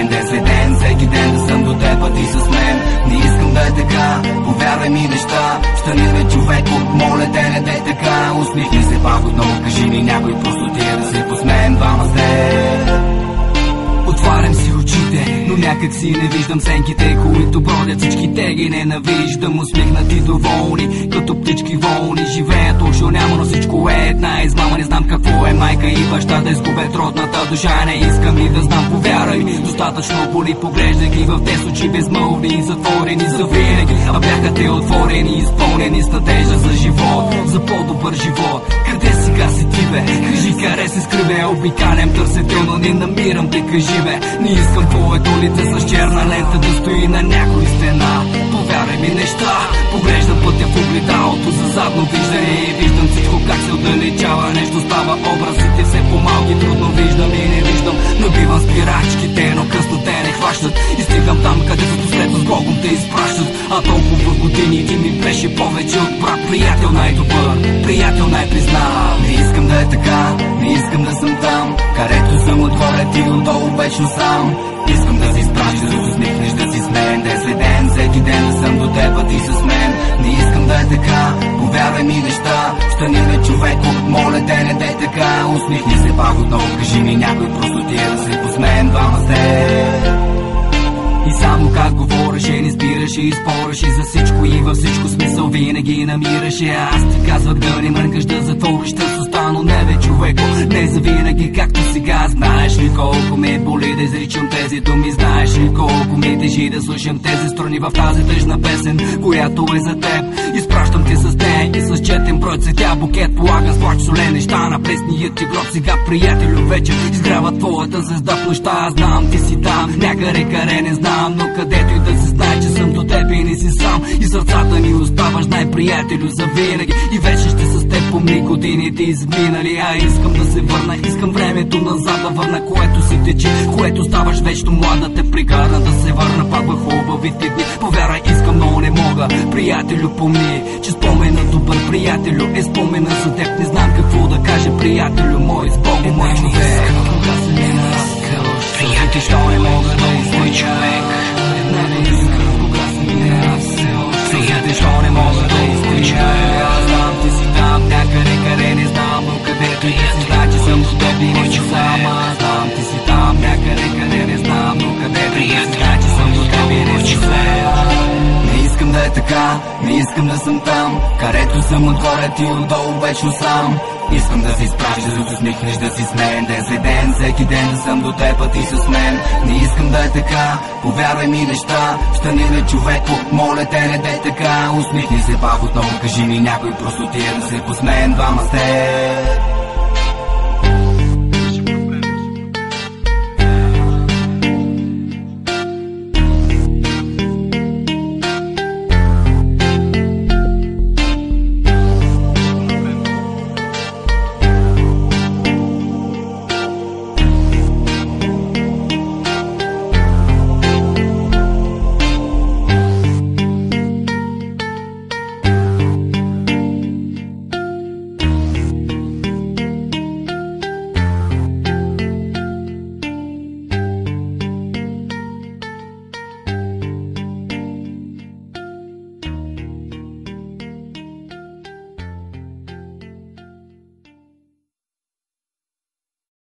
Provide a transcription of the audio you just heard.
смен, ден след ден, всеки ден да съм до теб, а ти с мен. Не искам да е така, повярвай ми неща. Стани бе човеко, моля те не дей така. Усмихни се пак отново, кажи ми някой просто тия да се посмеем двама с теб. Отварям си очите, но някак си не виждам сенките, които бродят, всичките ги ненавиждам. Усмихнати доволни, като птички волни, живеят ушо няма, но всичко е една измама. Не знам какво е майка и баща, да изгубят родната душа. Не искам и да знам, повярвай ми, достатъчно боли, поглеждай ги в тези очи безмълвни, затворени за винаги. А бяха те отворени, изпълнени с надежда за живот, за по-добър живот. Къде сега си ти бе? Кажи къде се скриве, обикалям, търся те, но не намирам те, кажи бе. Не искам твоето лице с черна лента да стои на някой стена. Повярвай ми неща, поглеждам пътя в огледалото за задно виждане и виждам всичко как се отдалечава. Нещо става, образите все по-малки, трудно виждам и не виждам. Набивам спирачките, но късно те не хващат и стигам там, където последно с Богом те изпращат. А толкова години ти ми беше повече от брат, приятел най-добър, приятел най-признат. Не искам да е така, не искам да съм там, където съм отгоре, ти отдолу вечно сам. Искам да си спращаш, да се усмихнеш, да си с мен, ден след ден, всеки ден да съм до теб, а ти с мен. Не искам да е така, повярвай ми неща. Стани бе човеко, моля те не дей така. Усмихни се пак отново, кажи ми някой просто тия да се посмеем двама с теб. И само как говореше, не спираше и спореше за всичко и във всичко смисъл винаги намираше. Аз ти казвах да не мъркаш, да затвориш търсостта, но не бе човеко, не завинаги както сега. Знаеш ли колко ме боли да изричам тези думи, знаеш ли колко ми тежи да слушам тези страни в тази тъжна песен, която е за теб. Изпращам ти с нея и с четен брой цветя, букет полагам с плач солен неща на пресният ти гроб. Сега приятелю вече изгрява твоята звезда в нощта. Аз знам ти си там, някъде къде не знам, но където и да се знае, че съм до теб и не си сам. И сърцата ми оставаш, знай приятелю, завинаги. И вече ще с теб помни годините изминали. А искам да се върна, искам времето назад да върна, което си тече, което ставаш вечно млада, те прикарна да се върна пак в хубавите дни. Повярвай, искам, но не мога, приятелю, помни, че спомена добър приятелю е спомена за теб. Не знам какво да кажа, приятелю мой, с Богом, мой човек. Кога се ми нараскал, приятелю, що не мога да мой човек. Приятел, що не мога да изключа. Аз знам, ти си там, някъде къде не знам, но където и да си знае, че съм до теб и не си сам. Аз знам, ти си там, някъде къде не знам, но където и да си знае, че съм до теб и не си сам. Не искам да е така, не искам да съм там, където съм отгоре, ти отдолу вечно сам. Искам да си спращаш, да се усмихнеш, да си с мен, ден след ден, всеки ден да съм до теб, а ти с мен. Не искам да е така, повярвай ми неща. Стани бе човеко, моля те не дей така. Усмихни се пак отново, кажи ми някой просто тия да се посмеем двама с теб.